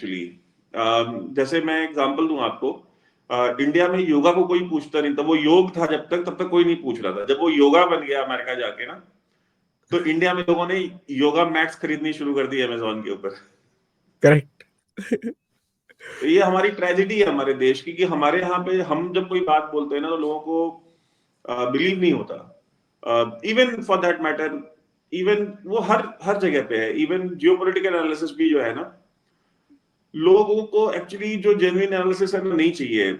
Actually. जैसे मैं example दूं आपको, इंडिया में योगा को कोई पूछता नहीं था, वो योग था जब तक, तब तक कोई नहीं पूछ रहा था। जब वो योगा बन गया अमेरिका जाके ना, तो इंडिया में लोगों ने योगा मैट्स खरीदनी शुरू कर दी अमेजोन के ऊपर। करेक्ट। तो ये हमारी ट्रेजेडी है हमारे देश की, कि हमारे यहाँ पे हम जब कोई बात बोलते हैं ना, तो लोगों को बिलीव नहीं होता। Even for that matter, even वो हर हर जगह पे है। इवन जियोपॉलिटिकल एनालिसिस भी जो है ना, लोगों को एक्चुअली जो जेन्युइन एनालिसिस है ना नहीं चाहिए।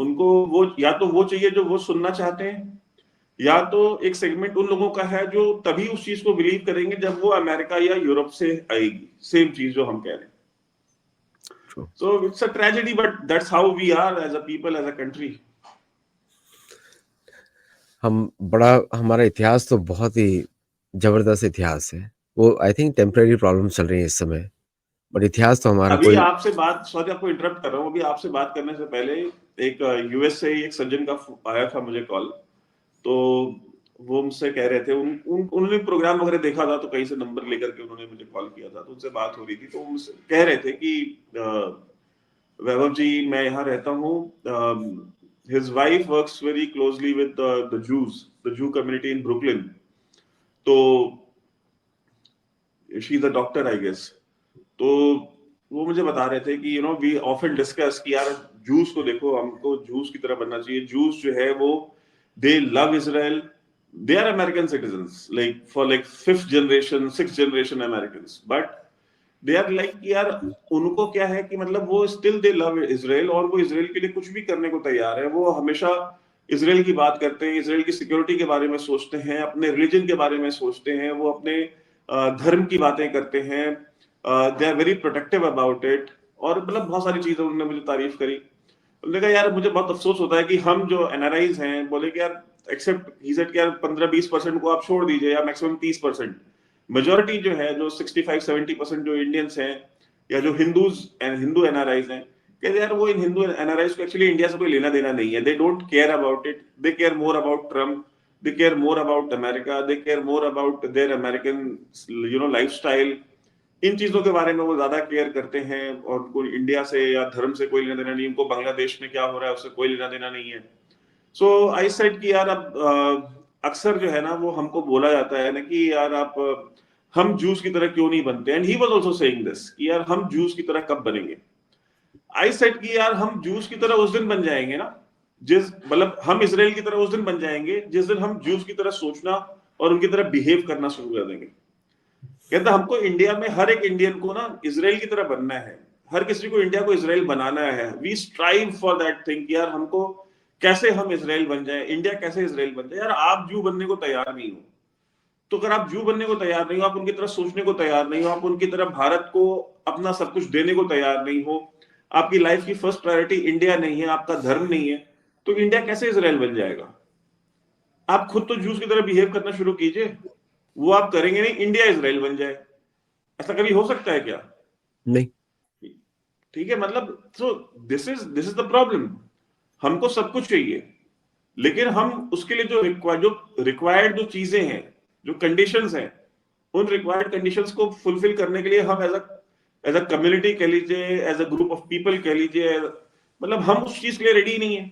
उनको वो या तो वो चाहिए जो वो सुनना चाहते हैं, या तो एक सेगमेंट उन लोगों का है जो तभी उस चीज को बिलीव करेंगे जब वो अमेरिका या यूरोप से आएगी सेम चीज जो हम कह रहे हैं। True. So it's a tragedy, but that's how we are as a people, as a country. हमारा इतिहास तो बहुत ही जबरदस्त इतिहास है। वो आई थिंक टेम्परेरी प्रॉब्लम चल रही है इस समय, बट इतिहास तो हमारा अभी कोई। आपसे बात, सॉरी आपको इंटरप्ट कर रहा हूँ, अभी आपसे बात करने से पहले एक यूएस से एक सज्जन का आया था मुझे कॉल। तो वो मुझसे कह रहे थे, उन्होंने प्रोग्राम वगैरह देखा था, तो कहीं से नंबर लेकर के उन्होंने मुझे कॉल किया था, तो उनसे बात हो रही थी। तो वो मुझसे कह रहे थे कि वैभव जी, मैं यहाँ रहता हूँ, his wife works very closely with the Jews, the Jew community in Brooklyn. तो she is a doctor I guess. तो वो मुझे बता रहे थे कि वी ऑफन डिस्कस कि यार जूस को देखो, हमको जूस की तरह बनना चाहिए। जूस जो है वो they love Israel, they are American citizens, like for like fifth generation, six generation American, but they are like कि यार उनको क्या है कि मतलब वो स्टिल दे लव इसराइल, और वो इसराइल के लिए कुछ भी करने को तैयार है। वो हमेशा इसराइल की बात करते हैं, इसराइल की सिक्योरिटी के बारे में सोचते हैं, अपने रिलीजन के बारे में सोचते हैं, वो अपने धर्म की बातें करते हैं, they are very protective about it. और मतलब बहुत सारी चीजें उन्होंने मुझे तारीफ करी। उन्होंने कहा यार मुझे बहुत अफसोस होता है कि हम जो एनआरआईज हैं, बोले कि यार एक्सेप्ट ही सेड कि यार 15-20% को आप छोड़ दीजिए, या मैक्सिमम 30%, मेजोरिटी जो है, जो 65-70% जो इंडियंस हैं, या जो हिंदू एनआरआईज हैं, कहते यार वो इन हिंदू एनआरआईज को एक्चुअली इंडिया से कोई लेना देना नहीं है। They don't care about it, they care more about Trump, they care more about America, they care more about their American lifestyle. इन चीजों के बारे में वो ज्यादा केयर करते हैं, और कोई इंडिया से या धर्म से कोई लेना देना नहीं, उनको बांग्लादेश में क्या हो रहा है उससे कोई लेना देना नहीं है। सो आई सेड कि यार अब अक्सर जो है ना, वो हमको बोला जाता है ना कि यार आप हम जूस की तरह क्यों नहीं बनते, and he was also saying this कि यार हम जूस की तरह कब बनेंगे। आई सेड कि यार हम जूस की तरह उस दिन बन जाएंगे ना, जिस मतलब हम इसराइल की तरह उस दिन बन जाएंगे जिस दिन हम जूस की तरह सोचना और उनकी तरह बिहेव करना शुरू कर देंगे। कहता हमको इंडिया में हर एक इंडियन को ना इसराइल की तरह बनना है, हर किसी को इंडिया को इसराइल बनाना है। We strive for that thing, यार हमको कैसे हम इसराइल बन जाए, इंडिया कैसे इसराइल बन जाए। यार आप जू बनने को तैयार नहीं हो, तो अगर आप जू बनने को तैयार नहीं हो, आप उनकी तरह सोचने को तैयार नहीं हो, आप उनकी तरह भारत को अपना सब कुछ देने को तैयार नहीं हो, आपकी लाइफ की फर्स्ट प्रायोरिटी इंडिया नहीं है, आपका धर्म नहीं है, तो इंडिया कैसे इसराइल बन जाएगा। आप खुद तो जूस की तरह बिहेव करना शुरू कीजिए। वो आप करेंगे नहीं, इंडिया इसराइल बन जाए, ऐसा कभी हो सकता है क्या। नहीं। ठीक है, मतलब so this is the problem. हमको सब कुछ चाहिए, लेकिन हम उसके लिए जो रिक्वायर्ड जो चीजें हैं, जो कंडीशंस हैं, उन रिक्वायर्ड कंडीशंस को फुलफिल करने के लिए हम एज अ कम्युनिटी कह लीजिए, as a group of people कह लीजिए, मतलब हम उस चीज के लिए रेडी नहीं है।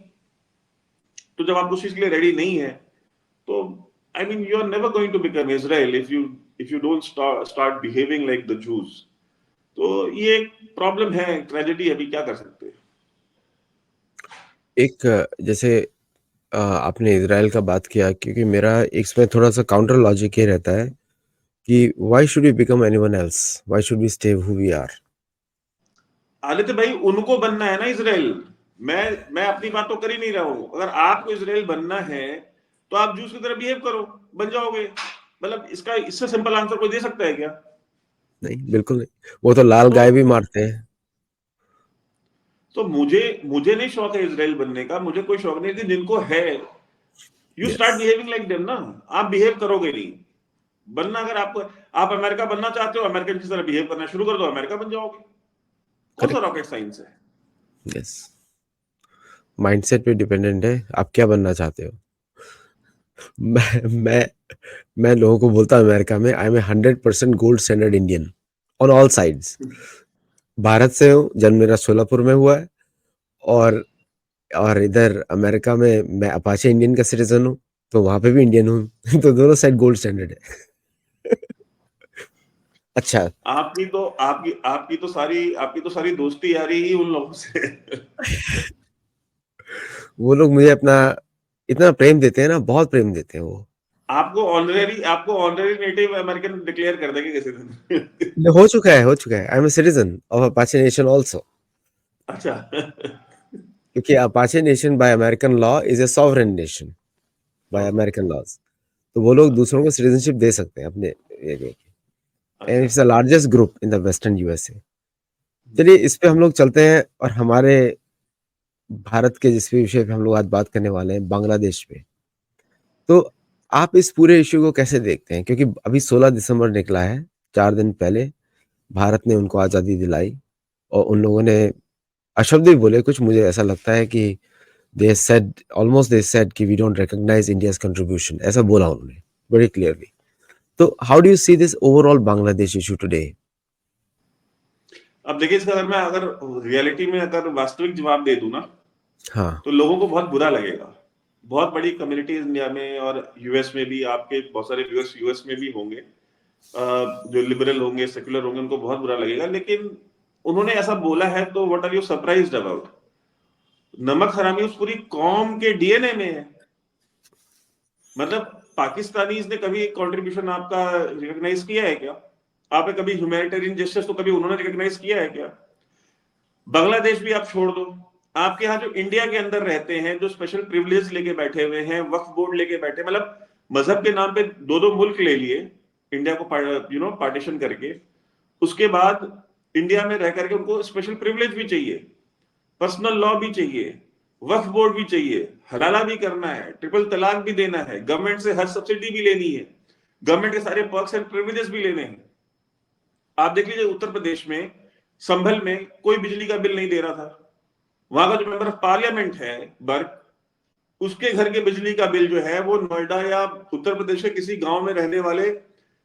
तो जब आप उस चीज के लिए रेडी नहीं है, तो I mean you are never going to become Israel if you don't start behaving like the Jews. तो ये एक प्रॉब्लम है, ट्रेजेडी, अभी क्या कर सकते हैं। एक जैसे आपने इजराइल का बात किया, क्योंकि मेरा इसमें थोड़ा सा काउंटर लॉजिक ये रहता है कि why should we become anyone else, why should we stay who we are. Aditya भाई, उनको बनना है ना इसराइल। मैं अपनी बात तो कर ही नहीं रहा हूं। अगर आपको इसराइल बनना है, तो आप जूस की तरह बिहेव करो, बन जाओगे। मतलब इसका इससे सिंपल आंसर कोई दे सकता है क्या। नहीं, बिल्कुल नहीं। वो तो लाल तो गाय भी मारते हैं। तो मुझे नहीं शौक है इसराइल बनने का, मुझे कोई शौक नहीं, लेकिन जिनको है, you yes. Start behaving like them ना। आप बिहेव करोगे नहीं। बनना, अगर आपको, आप अमेरिका बनना चाहते हो, अमेरिकन की तरह बिहेव करना शुरू कर दो, अमेरिका बन जाओगे। कौन सा करेक्ट। रॉकेट साइंस है। यस। माइंडसेट पे डिपेंडेंट है आप क्या बनना चाहते हो। मैं मैं लोगों को बोलता हूँ अमेरिका में I am 100% gold standard Indian on all sides. Bharat से हूँ, जन्म मेरा सोलापुर में हुआ है, और इधर अमेरिका में मैं अपाचे इंडियन का सिटीजन हूँ, तो वहां पे भी इंडियन हूँ। तो दोनों साइड गोल्ड स्टैंडर्ड है। अच्छा। आपकी तो सारी दोस्ती यारी ही उन लोगों से। वो लोग मुझे अपना इतना प्रेम देते हैं ना, बहुत प्रेम देते हैं वो। आपको ऑनरेरी नेटिव अमेरिकन डिक्लेयर कर देंगे किसी दिन। हो चुका है, हो चुका है। I am a citizen of Apache nation also. अच्छा। क्योंकि Apache nation by American law is a sovereign nation by okay. American laws. तो वो लोग दूसरों को सिटीजनशिप दे सकते हैं अपने एरिया की। एंड अच्छा। It's the largest group in the western USA. चलिए, इस पे हम लोग चलते हैं, और हमारे भारत के जिस भी विषय पे हम लोग आज बात करने वाले हैं, बांग्लादेश पे। तो आप इस पूरे इश्यू को कैसे देखते हैं? क्योंकि अभी 16 दिसंबर निकला है, 4 दिन पहले भारत ने उनको आज़ादी दिलाई, और उन लोगों ने अशब्द भी बोले कुछ, मुझे ऐसा लगता है कि दे सेड कि we don't recognize India's contribution, ऐसा बोला उन्होंने वेरी क्लियरली। तो how do you see this overall Bangladesh issue today? अब देखिए, इसका अगर रियलिटी में अगर वास्तविक जवाब दे दूं ना, हाँ। तो लोगों को बहुत बुरा लगेगा। बहुत बड़ी कम्युनिटी इंडिया में और यूएस में भी, आपके बहुत सारे यूएस यूएस में भी होंगे, जो लिबरल होंगे, सेक्युलर होंगे, उनको बहुत बुरा लगेगा। लेकिन उन्होंने ऐसा बोला है, तो what are you surprised about? नमक हरामी उस पूरी कौम के डीएनए में है। मतलब पाकिस्तानीज ने कभी कंट्रीब्यूशन आपका रिकॉग्नाइज किया है क्या? आपने कभी ह्यूमैनिटेरियन जस्टिस तो कभी उन्होंने रिकॉग्नाइज किया है क्या? बांग्लादेश भी आप छोड़ दो, आपके यहाँ जो इंडिया के अंदर रहते हैं, जो स्पेशल प्रिविलेज लेके बैठे हुए हैं, वक्फ बोर्ड लेके बैठे, मतलब मजहब के नाम पे दो दो मुल्क ले लिए इंडिया को, पार्टीशन करके। उसके बाद इंडिया में रह करके उनको स्पेशल प्रिविलेज भी चाहिए, पर्सनल लॉ भी चाहिए, वक्फ बोर्ड भी चाहिए, हलाला भी करना है, ट्रिपल तलाक भी देना है, गवर्नमेंट से हर सब्सिडी भी लेनी है, गवर्नमेंट के सारे पर्क्स एंड प्रिविलेजेस भी लेने हैं। आप देख लीजिए, उत्तर प्रदेश में संभल में कोई बिजली का बिल नहीं दे रहा था। वहां का जो मेंबर ऑफ पार्लियामेंट है बर्क, उसके घर के बिजली का बिल जो है वो नोएडा या उत्तर प्रदेश के किसी गांव में रहने वाले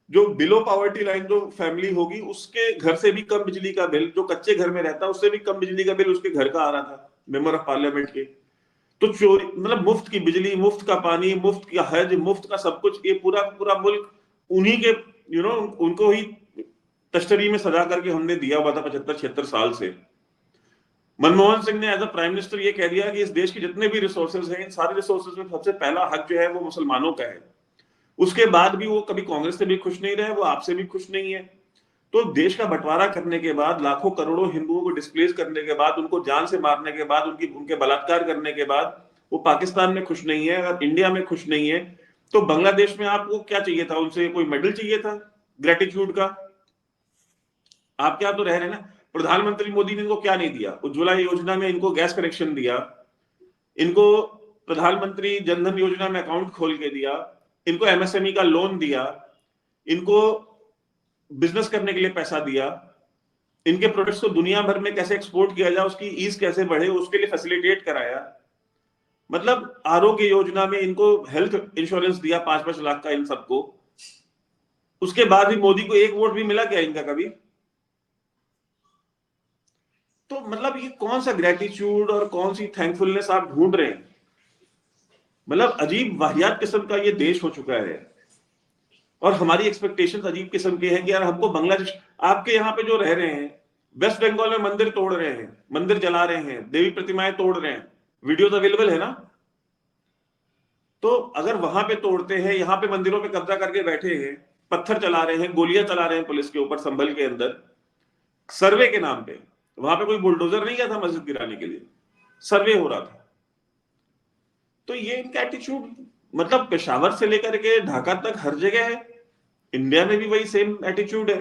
जो बिलो पॉवर्टी लाइन जो फैमिली होगी, उसके घर से भी कम बिजली का बिल, जो कच्चे घर में रहता है उससे भी कम बिजली का बिल उसके घर का आ रहा था मेंबर ऑफ पार्लियामेंट के। तो चोरी, मतलब मुफ्त की बिजली, मुफ्त का पानी, मुफ्त का हज, मुफ्त का सब कुछ, ये पूरा पूरा मुल्क उन्हीं के, उनको ही तश्तरी में सजा करके हमने दिया हुआ था 75-76 साल से। मनमोहन सिंह ने एज अ प्राइम मिनिस्टर ये कह दिया कि इस देश के जितने भी रिसोर्सेज हैं, इन सारे रिसोर्सेज में सबसे पहला हक जो है वो मुसलमानों का है। उसके बाद भी वो कभी कांग्रेस से भी खुश नहीं रहे, वो आपसे भी खुश नहीं है। तो देश का बंटवारा करने के बाद, लाखों करोड़ों हिंदुओं को डिस्प्लेस करने के बाद, उनको जान से मारने के बाद, उनके बलात्कार करने के बाद, वो पाकिस्तान में खुश नहीं है, अगर इंडिया में खुश नहीं है, तो बांग्लादेश में आपको क्या चाहिए था? उनसे कोई मेडल चाहिए था ग्रेटिट्यूड का? आप क्या तो रह रहे हैं ना। प्रधानमंत्री मोदी ने इनको क्या नहीं दिया? उज्ज्वला योजना में इनको गैस कनेक्शन दिया, इनको प्रधानमंत्री जनधन योजना में अकाउंट खोल के दिया, इनको एमएसएमई का लोन दिया, इनको बिजनेस करने के लिए पैसा दिया, इनके प्रोडक्ट्स को दुनिया भर में कैसे एक्सपोर्ट किया जाए, उसकी ईज कैसे बढ़े, उसके लिए फैसिलिटेट कराया। मतलब आरोग्य योजना में इनको हेल्थ इंश्योरेंस दिया 5-5 लाख का इन सबको। उसके बाद भी मोदी को एक वोट भी मिला क्या इनका कभी? तो मतलब ये कौन सा ग्रेटिट्यूड और कौन सी थैंकफुलनेस आप ढूंढ रहे हैं? मतलब अजीब वाहियात किस्म का ये देश हो चुका है। और हमारी एक्सपेक्टेशंस अजीब किस्म के हैं कि यार हमको बांग्लादेश, आपके यहाँ पे जो रह रहे हैं, वेस्ट बंगाल में मंदिर तोड़ रहे हैं, मंदिर जला रहे हैं, देवी प्रतिमाएं तोड़ रहे हैं, वीडियोस अवेलेबल है ना? तो अगर वहां पे तोड़ते हैं, यहाँ पे मंदिरों पे कब्जा करके बैठे हैं, पत्थर चला रहे हैं, गोलियां चला रहे हैं पुलिस के ऊपर संभल के अंदर, सर्वे के नाम पे। वहां पे कोई बुलडोजर नहीं गया था मस्जिद गिराने के लिए, सर्वे हो रहा था। तो ये इनका एटीट्यूड, मतलब पेशावर से लेकर के ढाका तक हर जगह है। इंडिया में भी वही सेम एटीट्यूड है,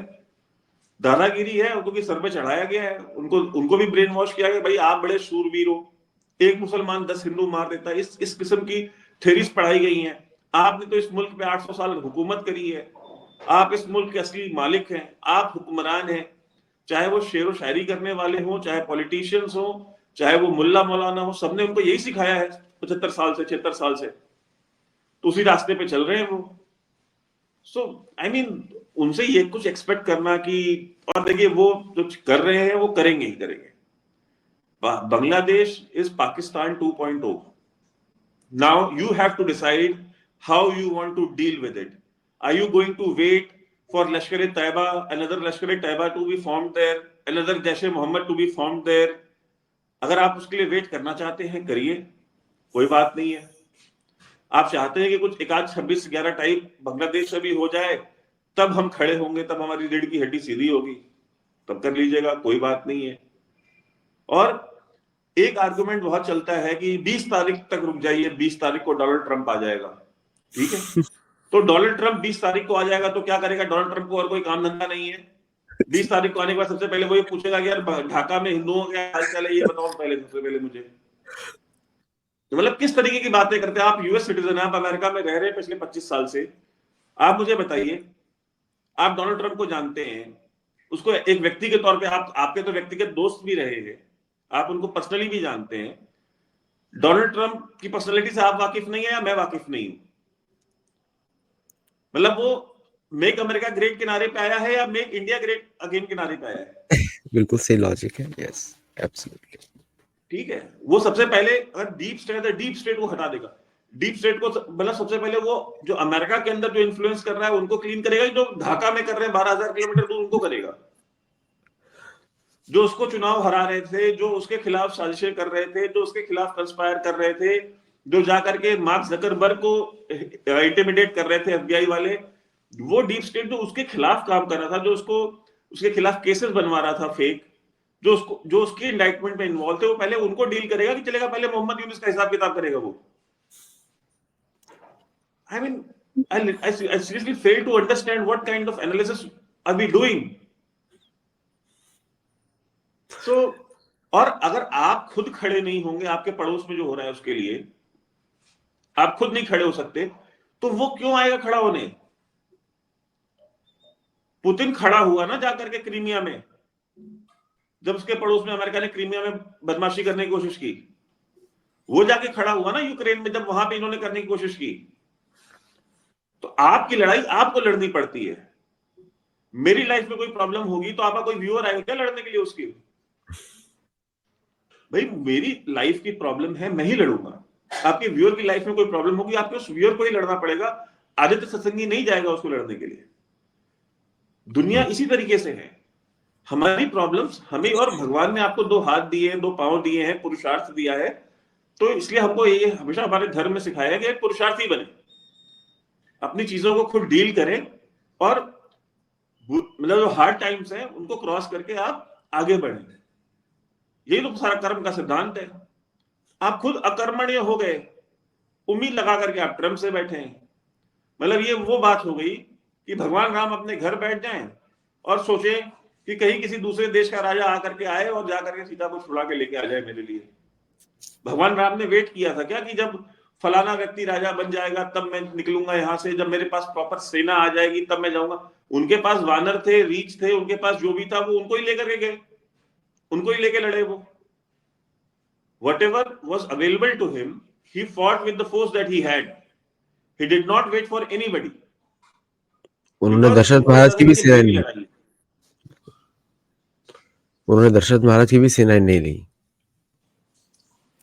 दादागिरी है, उनको भी सर पे चढ़ाया गया है, उनको उनको भी ब्रेन वॉश किया गया, भाई आप बड़े शूरवीर हो, एक मुसलमान 10 हिंदू मार देता है, इस किस्म की थेरीज पढ़ाई गई हैं। आपने तो इस मुल्क पे 800 साल हुकूमत करी है, आप इस मुल्क के असली मालिक हैं, आप हुक्मरान हैं। चाहे वो शेर व शायरी करने वाले हों, चाहे पॉलिटिशियंस हो, चाहे वो मुल्ला मौलाना हो, सबने उनको यही सिखाया है 75 साल से, 76 साल से। तो उसी रास्ते पे चल रहे हैं वो। सो आई मीन, उनसे ये कुछ एक्सपेक्ट करना कि, और देखिए वो जो कर रहे हैं वो करेंगे ही करेंगे। Bangladesh is Pakistan 2.0। Now you have to decide how you want to deal with it. Are you going to wait for Lashkar-e-Taiba, another Lashkar-e-Taiba to be formed there, another Jaish-e-Mohammed to be formed there? अगर आप उसके लिए wait करना चाहते हैं करिए, कोई बात नहीं है। आप चाहते हैं कि कुछ एक आध 26-11 टाइप बांग्लादेश से भी हो जाए, तब हम खड़े होंगे, तब हमारी रीढ़ की हड्डी सीधी होगी, तब कर लीजिएगा, कोई बात नहीं है। और एक आर्गुमेंट बहुत चलता है कि 20 तारीख तक रुक जाइए, 20 तारीख को डोनाल्ड ट्रंप आ जाएगा। ठीक है, तो डोनाल्ड ट्रंप 20 तारीख को आ जाएगा तो क्या करेगा डोनाल्ड ट्रंप को? और कोई काम धंधा नहीं है। 20 तारीख को आने के बाद सबसे पहले वो ये पूछेगा कि यार ढाका में हिंदुओं का क्या हाल चाल है, ये बताओ पहले, सबसे पहले मुझे। तो मतलब किस तरीके की बातें करते हैं आप? यूएस सिटीजन है, आप अमेरिका में रह रहे हैं पिछले 25 साल से। आप मुझे बताइए, आप डोनाल्ड ट्रंप को जानते हैं, उसको एक व्यक्ति के तौर पे, आप आपके तो व्यक्तिगत दोस्त भी रहे हैं, आप उनको पर्सनली भी जानते हैं। डोनाल्ड ट्रंप की पर्सनालिटी से आप वाकिफ नहीं है या मैं वाकिफ नहीं हूं? मतलब वो मेक अमेरिका ग्रेट किनारे पे आया है या मेक इंडिया ग्रेट अगेन किनारे पे आया है? बिल्कुल सही लॉजिक है। Yes, absolutely. ठीक है, वो सबसे पहले अगर डीप स्टेट है, डीप स्टेट को हटा देगा। डीप स्टेट को मतलब सबसे पहले वो जो अमेरिका के अंदर जो इन्फ्लुएंस कर रहा है उनको क्लीन करेगा, जो ढाका में कर रहे हैं 12,000 किलोमीटर दूर उनको करेगा। जो उसको चुनाव हरा रहे थे, जो उसके खिलाफ साजिशें कर रहे थे, जो उसके खिलाफ कंस्पायर कर रहे थे, जो जाकर के मार्क जकरबर्ग को इंटिमिडेट कर रहे थे एफबीआई वाले, वो डीप स्टेट जो उसके खिलाफ काम कर रहा था, जो उसको उसके खिलाफ केसेस बनवा रहा था फेक, जो उसके इंडाइटमेंट में इन्वॉल्व थे, वो पहले उनको डील करेगा कि चलेगा, पहले मोहम्मद यूनुस का हिसाब किताब करेगा वो। I mean I seriously fail to understand what kind of analysis are we doing. So, और अगर आप खुद खड़े नहीं होंगे आपके पड़ोस में जो हो रहा है उसके लिए, आप खुद नहीं खड़े हो सकते, तो वो क्यों आएगा खड़ा होने? पुतिन खड़ा हुआ ना जाकर के क्रीमिया में, जब उसके पड़ोस में अमेरिका ने क्रीमिया में बदमाशी करने की कोशिश की, वो जाके खड़ा हुआ ना यूक्रेन में, जब वहां पे इन्होंने करने की कोशिश की। तो आपकी लड़ाई आपको लड़नी पड़ती है। मेरी लाइफ में कोई प्रॉब्लम होगी तो आपका कोई व्यूअर आएगा क्या लड़ने के लिए उसकी? भाई मेरी लाइफ की प्रॉब्लम है, मैं ही लड़ूंगा। आपके व्यूअर की लाइफ में कोई प्रॉब्लम होगी, आपको उस व्यूअर को ही लड़ना पड़ेगा। आदित्य सत्संगी नहीं जाएगा उसको लड़ने के लिए। दुनिया इसी तरीके से है। हमारी प्रॉब्लम्स हमें, और भगवान ने आपको 2 हाथ दिए हैं, 2 पांव दिए हैं, पुरुषार्थ दिया है, तो इसलिए हमको ये हमेशा हमारे धर्म में सिखाया है कि एक पुरुषार्थी बने, अपनी चीजों को खुद डील करें, और मतलब जो हार्ड टाइम्स हैं उनको क्रॉस करके आप आगे बढ़ें। यही तो सारा कर्म का सिद्धांत है। आप खुद अकर्मण्य हो गए, उम्मीद लगा करके आप ट्रम्प से बैठे हैं। मतलब ये वो बात हो गई कि भगवान राम अपने घर बैठ जाएं और सोचे कि कहीं किसी दूसरे देश का राजा आकर के आए और जाकर के सीता को छुड़ा के लेके आ जाए मेरे लिए। भगवान राम ने वेट किया था क्या कि जब फलाना व्यक्ति राजा बन जाएगा तब मैं निकलूंगा यहां से, जब मेरे पास प्रॉपर सेना आ जाएगी तब मैं जाऊंगा? उनके पास वानर थे, रीच थे, उनके पास जो भी था वो उनको ही लेकर के गए, उनको ही लेके लड़े वो। Whatever was available to him, he fought with the force that he had. He did not wait for anybody. उन्होंने Because दशरथ उनको महाराज पता की था भी कि सेनाएं मेरी नहीं, लड़ाई, उन्होंने दशरथ महाराज की भी सेनाएं नहीं ली,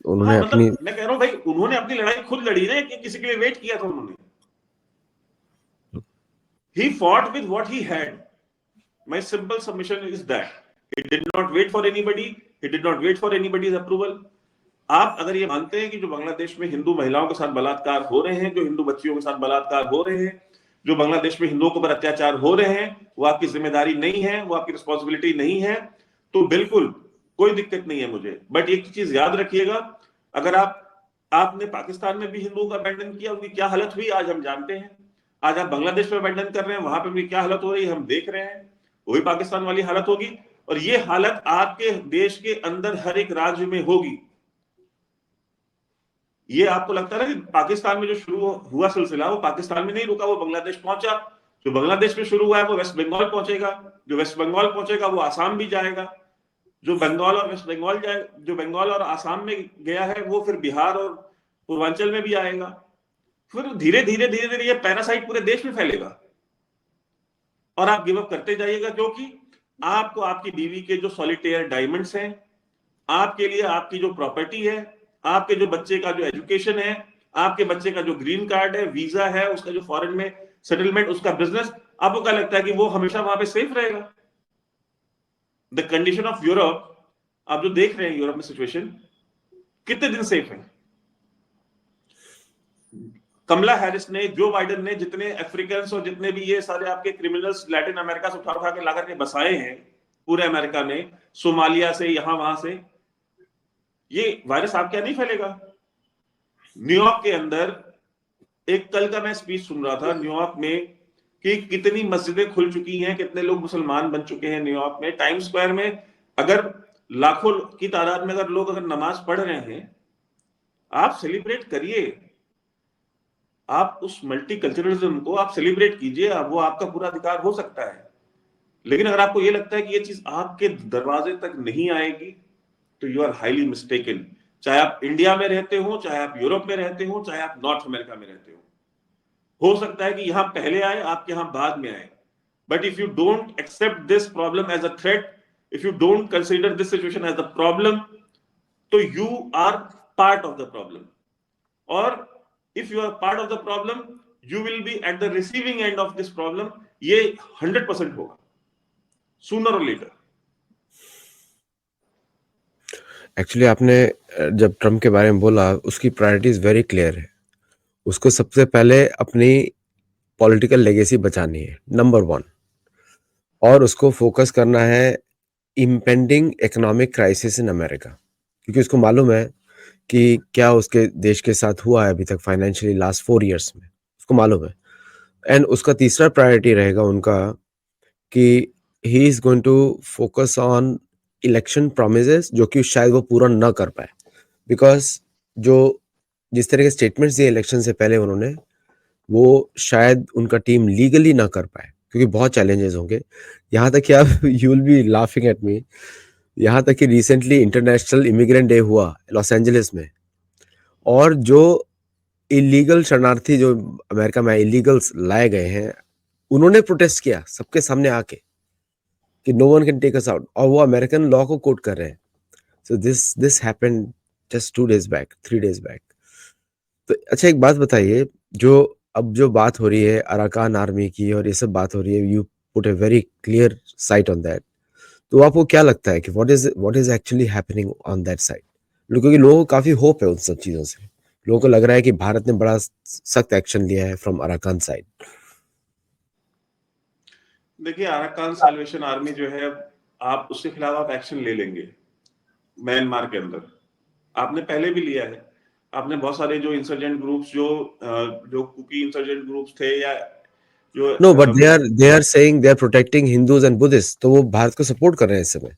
उन्होंने हाँ अपनी। मतलब मैं कह रहा हूं भाई, उन्होंने अपनी लड़ाई खुद लड़ी ना, कि किसी के लिए वेट किया था उन्होंने? He fought with what he had. My simple submission is that he did not wait for anybody. He did not wait for anybody's approval. आप अगर ये मानते हैं कि जो बांग्लादेश में हिंदू महिलाओं के साथ बलात्कार हो रहे हैं, जो हिंदू बच्चियों के साथ बलात्कार हो रहे हैं, जो बांग्लादेश में हिंदुओं के ऊपर अत्याचार हो रहे हैं, वो आपकी जिम्मेदारी नहीं है, वो आपकी रिस्पॉन्सिबिलिटी नहीं है, तो बिल्कुल कोई दिक्कत नहीं है मुझे। बट एक चीज याद रखिएगा, अगर आपने पाकिस्तान में भी हिंदुओं का अबैंडन किया, उनकी क्या हालत हुई आज हम जानते हैं। आज आप बांग्लादेश में अबैंडन कर रहे हैं, वहां पे भी क्या हालत हो रही है हम देख रहे हैं। वही पाकिस्तान वाली हालत होगी, और ये हालत आपके देश के अंदर हर एक राज्य में होगी। ये आपको लगता है ना कि पाकिस्तान में जो शुरू हुआ सिलसिला वो पाकिस्तान में नहीं रुका, वो बांग्लादेश पहुंचा। जो बांग्लादेश में शुरू हुआ है वो वेस्ट बंगाल पहुंचेगा, जो वेस्ट बंगाल पहुंचेगा वो आसाम भी जाएगा, जो बंगाल और वेस्ट बंगाल जाए, जो बंगाल और आसाम में गया है वो फिर बिहार और पूर्वांचल में भी आएगा। फिर धीरे धीरे धीरे धीरे ये पैरासाइट पूरे देश में फैलेगा। और आप गिव अप करते जाइएगा, क्योंकि आपको आपकी बीवी के जो सॉलिटेयर डायमंड्स हैं, आपके लिए आपकी जो प्रॉपर्टी है, आपके जो बच्चे का जो एजुकेशन है, आपके बच्चे का जो ग्रीन कार्ड है, वीजा है, उसका जो फॉरेन में सेटलमेंट, उसका बिजनेस, आपको क्या लगता है कि वो हमेशा वहां पे सेफ रहेगा? द कंडीशन ऑफ यूरोप, आप जो देख रहे हैं यूरोप में सिचुएशन, कितने दिन सेफ है? कमला हैरिस ने, जो बाइडेन ने जितने अफ्रीकन और जितने भी ये सारे आपके क्रिमिनल्स लैटिन अमेरिका से उठा उठा के लाकर के बसाए हैं पूरे अमेरिका में, सोमालिया से, यहां वहां से, ये वायरस आपके यहां नहीं फैलेगा। न्यूयॉर्क के अंदर एक कल का मैं स्पीच सुन रहा था न्यूयॉर्क में कि कितनी मस्जिदें खुल चुकी हैं, कितने लोग मुसलमान बन चुके हैं न्यूयॉर्क में। टाइम स्क्वायर में अगर लाखों की तादाद में अगर लोग अगर नमाज पढ़ रहे हैं, आप सेलिब्रेट करिए, आप उस मल्टीकल्चरलिज्म को आप सेलिब्रेट कीजिए, वो आपका पूरा अधिकार हो सकता है। लेकिन अगर आपको ये लगता है कि ये चीज आपके दरवाजे तक नहीं आएगी, तो यू आर हाईली मिस्टेकन। चाहे आप इंडिया में रहते हो, चाहे आप यूरोप में रहते हो, चाहे आप नॉर्थ अमेरिका में रहते हो सकता है कि यहां पहले आए, आपके यहां बाद में आए। But if you don't accept this problem as a threat, if you don't consider this situation as a problem, तो you are part of the problem. और if you are part of the problem, you will be at the receiving end of this problem। ये 100% होगा sooner or later। Actually आपने जब Trump के बारे में बोला, उसकी प्रायोरिटीज वेरी क्लियर है। उसको सबसे पहले अपनी पॉलिटिकल लेगेसी बचानी है, नंबर 1, और उसको फोकस करना है impending economic crisis in America, क्योंकि उसको मालूम है कि क्या उसके देश के साथ हुआ है अभी तक फाइनेंशियली लास्ट 4 इयर्स में, उसको मालूम है। एंड उसका तीसरा प्रायोरिटी रहेगा उनका कि he is going to focus on election promises, जो कि शायद वो पूरा ना कर पाए, बिकॉज जो जिस तरह के स्टेटमेंट्स दिए इलेक्शन से पहले उन्होंने, वो शायद उनका टीम लीगली ना कर पाए, क्योंकि बहुत चैलेंजेस होंगे। यहाँ तक कि आप you will be laughing at me, यहाँ तक कि रिसेंटली इंटरनेशनल इमिग्रेंट डे हुआ लॉस एंजलिस में, और जो इलीगल शरणार्थी जो अमेरिका में इलीगल्स लाए गए हैं, उन्होंने प्रोटेस्ट किया सबके सामने आके कि no one can take us out, और वो अमेरिकन लॉ को कोट कर रहे हैं। So this happened just 2 days back, 3 days back. तो अच्छा, एक बात बताइए, जो अब जो बात हो रही है अराकान आर्मी की और ये सब बात हो रही है, you put a very clear site on that, तो आपको क्या लगता है कि what is actually happening on that side? क्योंकि लोगों को काफी होप है उन सब चीजों से, लोगों को लग रहा है कि भारत ने बड़ा सख्त एक्शन लिया है फ्रॉम अराकान साइड। देखिए, अराकान सैल्वेशन आर्मी जो है, आप उसके खिलाफ आप एक्शन ले लेंगे म्यांमार के अंदर, आपने पहले भी लिया है। आपने बहुत सारे जो इंसर्जेंट ग्रुप्स, जो कुकी इंसर्जेंट ग्रुप्स थे, या जो no, but they are saying they are protecting Hindus and Buddhist, तो वो भारत को सपोर्ट कर रहे हैं इस समय।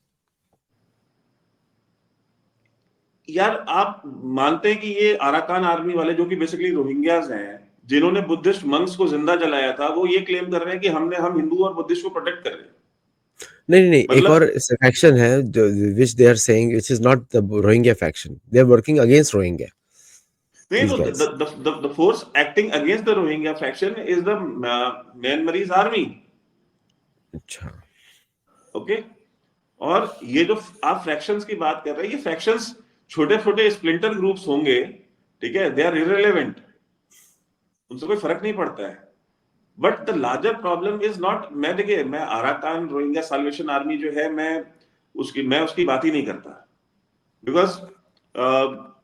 यार, आप मानते हैं कि ये अराकान आर्मी वाले, जो कि बेसिकली रोहिंग्याज हैं, जिन्होंने बुद्धिस्ट मंक्स को जिंदा जलाया था, वो ये क्लेम कर रहे हैं कि हम हिंदू और बुद्धिस्ट को प्रोटेक्ट कर रहे हैं? नहीं, एक और मतलब फैक्शन है which they are saying which is not the Rohingya faction, they are working against Rohingya, नहीं, these तो guys। The force acting against the Rohingya faction is the Myanmarese army. अच्छा, ओके। और ये जो आप फ्रैक्शंस की बात कर रहे हैं, ये फ्रैक्शंस छोटे छोटे स्प्लिंटर ग्रुप्स होंगे, ठीक है, दे आर इररिलेवेंट, उनसे कोई फर्क नहीं पड़ता है। But the larger problem is not, देखिए, मैं अराकान रोहिंग्या साल्वेशन आर्मी जो है, मैं उसकी बात ही नहीं करता, बिकॉज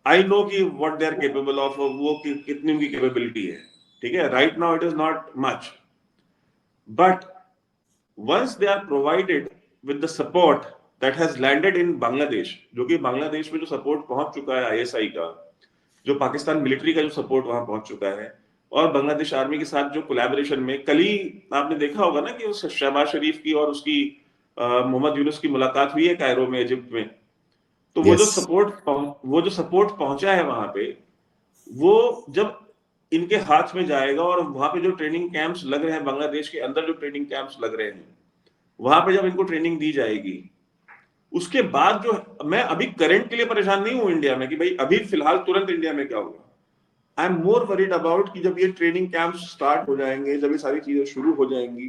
आई नो कि what they are capable of, वो कितनी उनकी कैपेबिलिटी है, ठीक है। Right now it is not much, but once they are provided with the support that has landed in Bangladesh, जो कि बांग्लादेश में जो सपोर्ट पहुंच चुका है आईएसआई का, जो पाकिस्तान मिलिट्री का जो सपोर्ट वहां पहुंच चुका है, और बांग्लादेश आर्मी के साथ जो कोलैबोरेशन में, कल ही आपने देखा होगा ना कि उस शहबाज शरीफ की और उसकी मोहम्मद यूनुस की मुलाकात हुई है कायरो में, इजिप्ट में। तो वो yes, जो सपोर्ट पहुंचा है वहां पे, वो जब इनके हाथ में जाएगा, और वहां पे जो ट्रेनिंग कैंप्स लग रहे हैं, बांग्लादेश के अंदर जो ट्रेनिंग कैंप्स लग रहे हैं, वहां पे जब इनको ट्रेनिंग दी जाएगी, उसके बाद जो, मैं अभी करंट के लिए परेशान नहीं हूं इंडिया में कि भाई अभी फिलहाल तुरंत इंडिया में क्या होगा। I am more worried about कि जब ये ट्रेनिंग कैंप स्टार्ट हो जाएंगे, जब ये सारी चीजें शुरू हो जाएंगी,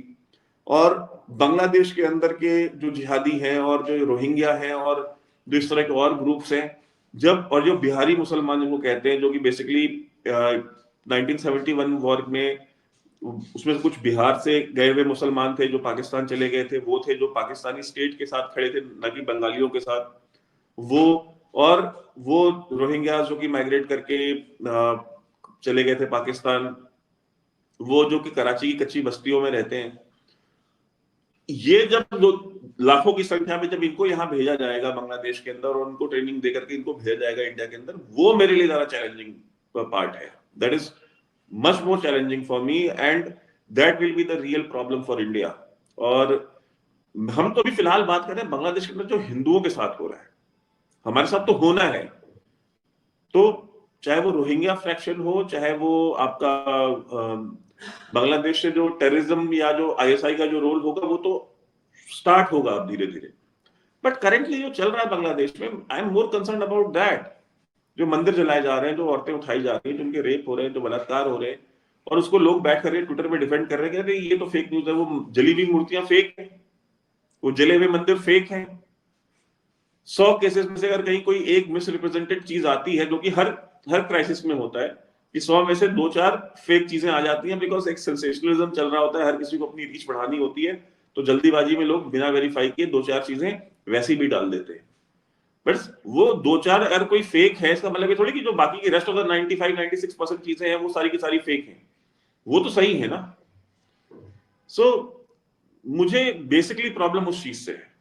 और बांग्लादेश के अंदर के जो जिहादी हैं और जो रोहिंग्या हैं और जो इस तरह के और ग्रुप्स हैं, जब और जो बिहारी मुसलमान जिनको कहते हैं, जो कि बेसिकली 1971 वॉर में उसमें से कुछ बिहार से गए हुए मुसलमान थे जो पाकिस्तान चले गए थे, वो थे जो पाकिस्तानी स्टेट के साथ खड़े थे, न कि बंगालियों के साथ। वो और वो रोहिंग्या जो कि माइग्रेट करके चले गए थे पाकिस्तान, वो जो कि कराची की कच्ची बस्तियों में रहते हैं। ये जब लाखों की संख्या में जब इनको यहाँ भेजा जाएगा बांग्लादेश के अंदर और उनको ट्रेनिंग देकर के इनको भेजा जाएगा इंडिया के अंदर, वो मेरे लिए ज्यादा चैलेंजिंग पार्ट है। That is much more challenging for me and that will be the real problem for India. और हम तो अभी फिलहाल बात कर रहे हैं बांग्लादेश के अंदर जो हिंदुओं के साथ हो रहा है, हमारे साथ तो होना है। तो चाहे वो रोहिंग्या फ्रैक्शन हो, चाहे वो आपका बांग्लादेश से जो टेररिज्म या जो आईएसआई का जो रोल होगा, वो तो स्टार्ट होगा अब धीरे धीरे। बट करेंटली जो चल रहा है बांग्लादेश में, I am more concern about that. जो मंदिर जलाए जा रहे हैं, जो औरतें उठाई जा रही हैं, जिनके रेप हो रहे हैं, जो बलात्कार हो रहे हैं, और उसको लोग बैठ कर ट्विटर पे डिफेंड कर रहे हैं कि ये तो फेक न्यूज है, वो जली हुई मूर्तियां फेक है, वो जले हुए मंदिर फेक है। 100 केसेस में से अगर कहीं कोई एक मिसरिप्रेजेंटेड चीज आती है, जो कि हर हर क्राइसिस में होता है, कि 100 में से 2-4 फेक चीजें आ जाती हैं, बिकॉज एक सेंसेशनलिज्म चल रहा होता है, हर किसी को अपनी रीच बढ़ानी होती है, तो जल्दीबाजी में लोग बिना वेरीफाई किए 2-4 चीजें वैसी भी डाल देते हैं। बट वो 2-4 अगर कोई फेक है, इसका मतलब ये थोड़ी कि जो बाकी की रेस्ट ऑफ द 95-96% चीजें हैं वो सारी की सारी फेक हैं। वो तो सही है ना। सो मुझे बेसिकली प्रॉब्लम उस चीज से है।